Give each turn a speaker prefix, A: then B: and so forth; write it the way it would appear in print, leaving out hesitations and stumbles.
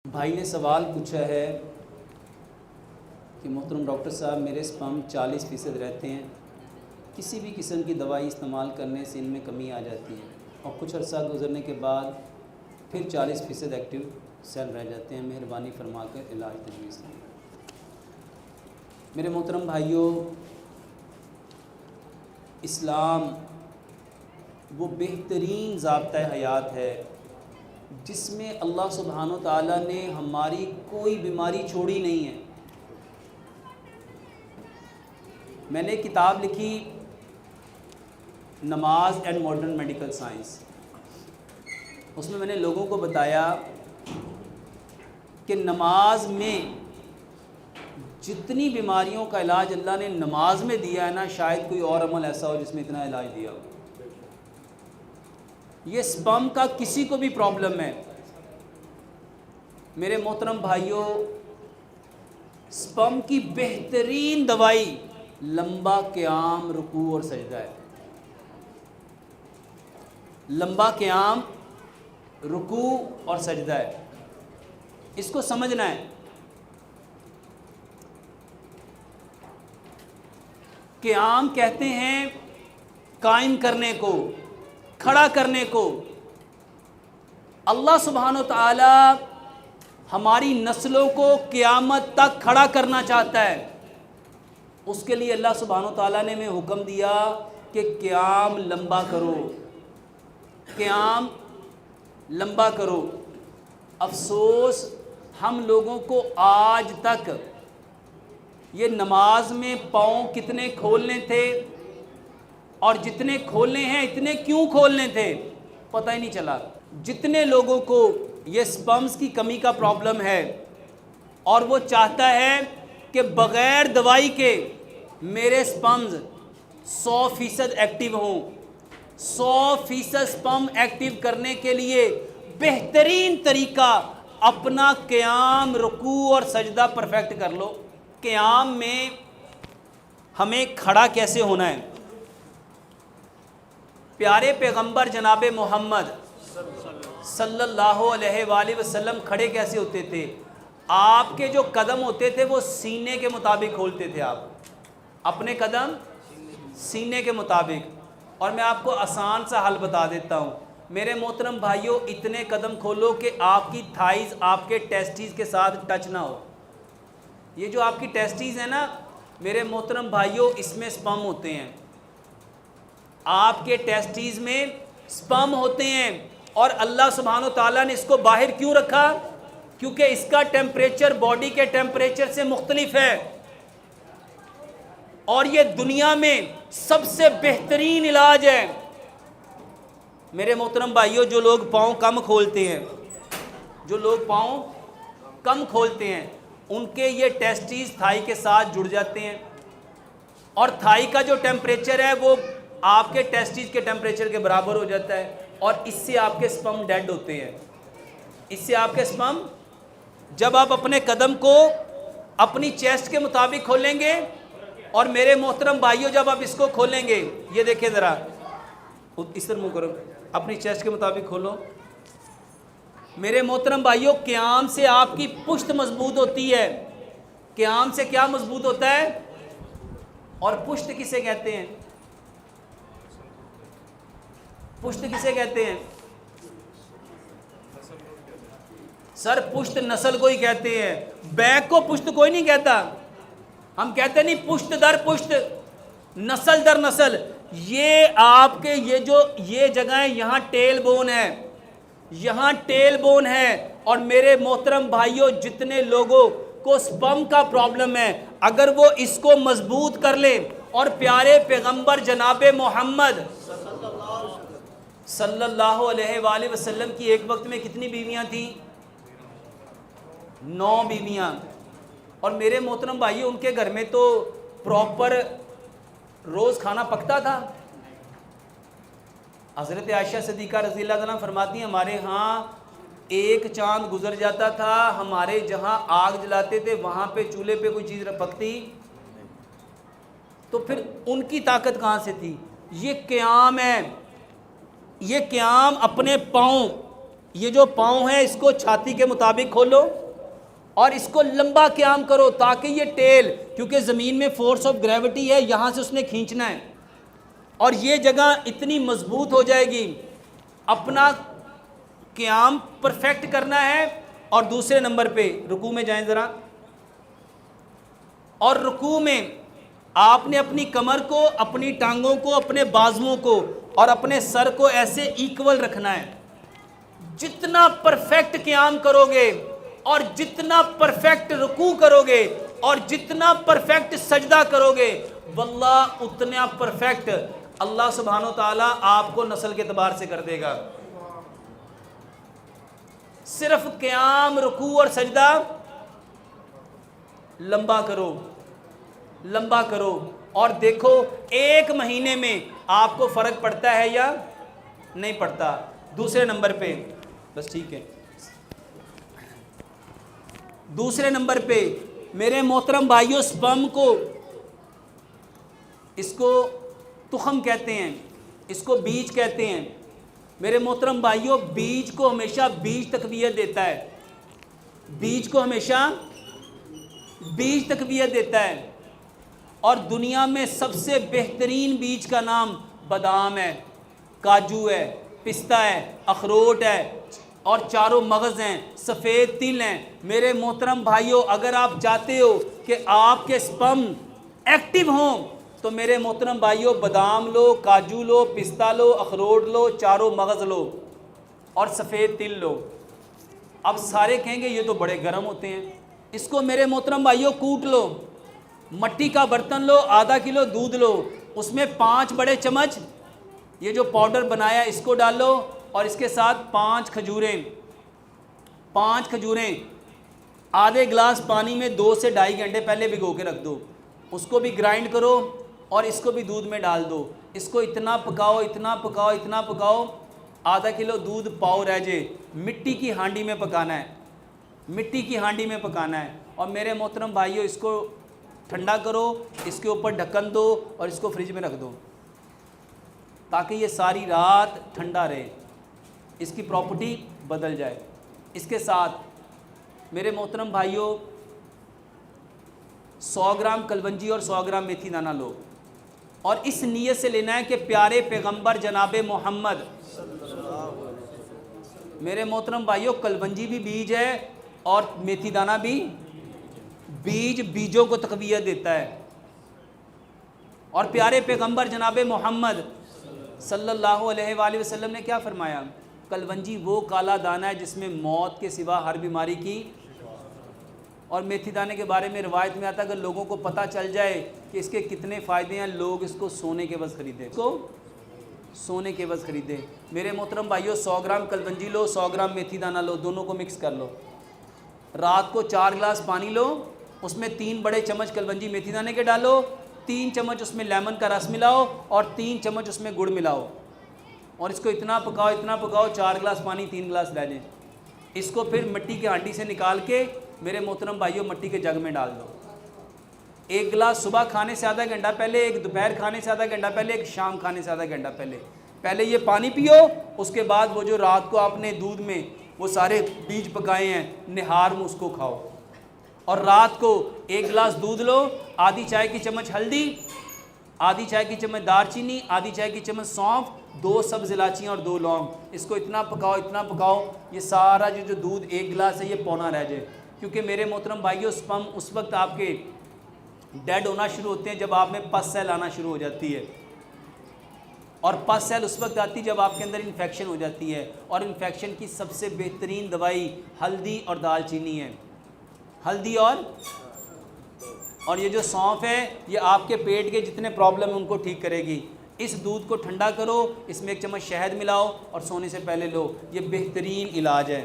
A: भाई ने सवाल पूछा है कि मोहतरम डॉक्टर साहब, मेरे स्पर्म 40% रहते हैं, किसी भी किस्म की दवाई इस्तेमाल करने से इनमें कमी आ जाती है और कुछ अर्सा गुजरने के बाद फिर 40% एक्टिव सेल रह जाते हैं। मेहरबानी फरमा कर इलाज तजवीज़ करें। मेरे मोहतरम भाइयों, इस्लाम वो बेहतरीन ज़ाब्ता हयात है जिसमें अल्लाह सुब्हानो ताला ने हमारी कोई बीमारी छोड़ी नहीं है। मैंने एक किताब लिखी, नमाज एंड मॉडर्न मेडिकल साइंस। उसमें मैंने लोगों को बताया कि नमाज में जितनी बीमारियों का इलाज अल्लाह ने नमाज में दिया है ना, शायद कोई और अमल ऐसा हो जिसमें इतना इलाज दिया हो। ये स्पर्म का किसी को भी प्रॉब्लम है, मेरे मोहतरम भाइयों, स्पर्म की बेहतरीन दवाई लंबा क़याम, रुकू और सजदा है। लंबा क़याम, रुकू और सजदा है, इसको समझना है। क़याम कहते हैं कायम करने को, खड़ा करने को। अल्लाह सुब्हानो ताला हमारी नस्लों को क़यामत तक खड़ा करना चाहता है। उसके लिए अल्लाह सुब्हानो ताला ने हमें हुक्म दिया कि क़याम लंबा करो, क़याम लंबा करो। अफसोस हम लोगों को आज तक ये नमाज में पाँव कितने खोलने थे और जितने खोलने हैं इतने क्यों खोलने थे, पता ही नहीं चला। जितने लोगों को ये स्पर्म्स की कमी का प्रॉब्लम है और वो चाहता है कि बग़ैर दवाई के मेरे स्पर्म्स 100% एक्टिव हों। 100% स्पर्म एक्टिव करने के लिए बेहतरीन तरीका अपना क़याम, रुकू और सजदा परफेक्ट कर लो। क़याम में हमें खड़ा कैसे होना है? प्यारे पैगंबर जनाब मोहम्मद सल्लल्लाहु अलैहि वसल्लम खड़े कैसे होते थे? आपके जो कदम होते थे वो सीने के मुताबिक खोलते थे, आप अपने कदम सीने के मुताबिक। और मैं आपको आसान सा हल बता देता हूँ मेरे मोहतरम भाइयों, इतने कदम खोलो कि आपकी थाइज़ आपके टेस्टीज़ के साथ टच ना हो। ये जो आपकी टेस्टीज़ है ना मेरे मोहतरम भाइयों, इसमें स्पर्म होते हैं। आपके टेस्टीज़ में स्पर्म होते हैं और अल्लाह सुब्हानो ताला ने इसको बाहर क्यों रखा? क्योंकि इसका टेम्परेचर बॉडी के टेम्परेचर से मुख्तलिफ है और ये दुनिया में सबसे बेहतरीन इलाज है। मेरे मोहतरम भाइयों, जो लोग पाँव कम खोलते हैं, जो लोग पाँव कम खोलते हैं, उनके ये टेस्टीज थाई के साथ जुड़ जाते हैं और थाई का जो टेम्परेचर है वो आपके टेस्टीज के टेम्परेचर के बराबर हो जाता है और इससे आपके स्पर्म डेड होते हैं। इससे आपके स्पर्म, जब आप अपने कदम को अपनी चेस्ट के मुताबिक खोलेंगे और मेरे मोहतरम भाइयों जब आप इसको खोलेंगे, ये देखिए ज़रा, इस तरह मुँह करो, अपनी चेस्ट के मुताबिक खोलो। मेरे मोहतरम भाइयों, क़याम से आपकी पुश्त मजबूत होती है। क़याम से क्या मजबूत होता है? और पुश्त किसे कहते हैं? पुश्त किसे कहते हैं? सर, पुश्त नस्ल को ही कहते हैं, बैक को पुश्त कोई नहीं कहता। हम कहते नहीं पुश्त दर पुश्त, नस्ल दर नस्ल। ये आपके ये जगह यहाँ टेल बोन है, यहाँ टेल बोन है। और मेरे मोहतरम भाइयों, जितने लोगों को स्पर्म का प्रॉब्लम है, अगर वो इसको मजबूत कर ले और प्यारे पैगंबर जनाब मोहम्मद सल्लल्लाहु अलैहि वसल्लम की एक वक्त में कितनी बीवियां थीं? 9 बीवियां। और मेरे मोहतरम भाइयों, उनके घर में तो प्रॉपर रोज़ खाना पकता था। हज़रत आयशा सिद्दीक़ा रज़ियल्लाहु अन्हा फरमाती हैं, हमारे यहाँ एक चांद गुजर जाता था, हमारे जहाँ आग जलाते थे वहाँ पे चूल्हे पे कोई चीज़ पकती, तो फिर उनकी ताकत कहाँ से थी? ये क़याम है। ये क़याम अपने पाँव ये जो पाँव है इसको छाती के मुताबिक खोलो और इसको लंबा क़याम करो ताकि ये टेल, क्योंकि ज़मीन में फोर्स ऑफ ग्रेविटी है, यहाँ से उसने खींचना है और ये जगह इतनी मजबूत हो जाएगी। अपना क़याम परफेक्ट करना है। और दूसरे नंबर पे रुकू में जाएं ज़रा, और रुकू में आपने अपनी कमर को, अपनी टांगों को, अपने बाजुओं को और अपने सर को ऐसे इक्वल रखना है। जितना परफेक्ट क़याम करोगे और जितना परफेक्ट रुकू करोगे और जितना परफेक्ट सजदा करोगे, वल्लाह उतना परफेक्ट अल्लाह सुब्हानो ताला आपको नस्ल के एतबार से कर देगा। सिर्फ क़याम, रुकू और सजदा लंबा करो, लंबा करो और देखो 1 महीने में आपको फ़र्क पड़ता है या नहीं पड़ता। दूसरे नंबर पे, बस ठीक है, दूसरे नंबर पे मेरे मोहतरम भाइयों, स्पर्म को, इसको तुखम कहते हैं, इसको बीज कहते हैं। मेरे मोहतरम भाइयों, बीज को हमेशा बीज तक़वियत देता है, बीज को हमेशा बीज तक़वियत देता है। और दुनिया में सबसे बेहतरीन बीज का नाम बादाम है, काजू है, पिस्ता है, अखरोट है और चारों मगज़ हैं, सफ़ेद तिल हैं। मेरे मोहतरम भाइयों, अगर आप चाहते हो कि आपके स्पर्म एक्टिव हों तो मेरे मोहतरम भाइयों, बादाम लो, काजू लो, पिस्ता लो, अखरोट लो, चारों मगज़ लो और सफ़ेद तिल लो। अब सारे कहेंगे ये तो बड़े गर्म होते हैं। इसको मेरे मोहतरम भाइयों कूट लो, मट्टी का बर्तन लो, आधा किलो दूध लो, उसमें 5 बड़े चम्मच ये जो पाउडर बनाया इसको डालो और इसके साथ 5 खजूरें, 5 खजूरें आधे गिलास पानी में 2 से ढाई घंटे पहले भिगो के रख दो। उसको भी ग्राइंड करो और इसको भी दूध में डाल दो। इसको इतना पकाओ, इतना पकाओ, इतना पकाओ, आधा किलो दूध पाव रह जाए। मिट्टी की हांडी में पकाना है, मिट्टी की हांडी में पकाना है। और मेरे मोहतरम भाइयों, इसको ठंडा करो, इसके ऊपर ढक्कन दो और इसको फ्रिज में रख दो ताकि ये सारी रात ठंडा रहे, इसकी प्रॉपर्टी बदल जाए। इसके साथ मेरे मोहतरम भाइयों, 100 ग्राम कलवंजी और 100 ग्राम मेथी दाना लो और इस नीयत से लेना है कि प्यारे पैगंबर जनाब मोहम्मद, मेरे मोहतरम भाइयों, कलवंजी भी बीज है और मेथी दाना भी बीज, बीजों को तक़वियत देता है। और प्यारे पैगंबर जनाब मोहम्मद सल्लल्लाहु अलैहि वसल्लम ने क्या फरमाया? कलवंजी वो काला दाना है जिसमें मौत के सिवा हर बीमारी की। और मेथी दाने के बारे में रिवायत में आता है, अगर लोगों को पता चल जाए कि इसके कितने फ़ायदे हैं, लोग इसको सोने के बस ख़रीदे, इसको सोने के बस ख़रीदे। मेरे मोहतरम भाइयों, 100 ग्राम कलवंजी लो, 100 ग्राम मेथी दाना लो, दोनों को मिक्स कर लो। रात को 4 गिलास पानी लो, उसमें 3 बड़े चम्मच कलवंजी मेथी दाने के डालो, 3 चम्मच उसमें लेमन का रस मिलाओ और 3 चम्मच उसमें गुड़ मिलाओ और इसको इतना पकाओ, इतना पकाओ, 4 गिलास पानी 3 गिलास रह जाए। इसको फिर मिट्टी की हांडी से निकाल के मेरे मोहतरम भाइयों मट्टी के जग में डाल दो। 1 गिलास सुबह खाने से आधा घंटा पहले, 1 दोपहर खाने से आधा घंटा पहले, 1 शाम खाने से आधा घंटा पहले। पहले ये पानी पियो, उसके बाद वो जो रात को आपने दूध में वो सारे बीज पकाए हैं, निहार में उसको खाओ। और रात को 1 गिलास दूध लो, आधी चाय की चम्मच हल्दी, आधी चाय की चम्मच दारचीनी, आधी चाय की चम्मच सौंफ, 2 सब्ज़ इलायचियाँ और 2 लौंग। इसको इतना पकाओ, इतना पकाओ, ये सारा जो दूध 1 गिलास है ये पौना रह जाए। क्योंकि मेरे मोहतरम भाइयों, स्पर्म उस वक्त आपके डेड होना शुरू होते हैं जब आप में पस सेल आना शुरू हो जाती है। और पस सेल उस वक्त आती है जब आपके अंदर इन्फेक्शन हो जाती है। और इन्फेक्शन की सबसे बेहतरीन दवाई हल्दी और दालचीनी है। हल्दी और ये जो सौंफ है ये आपके पेट के जितने प्रॉब्लम हैं उनको ठीक करेगी। इस दूध को ठंडा करो, इसमें 1 चम्मच शहद मिलाओ और सोने से पहले लो, ये बेहतरीन इलाज है।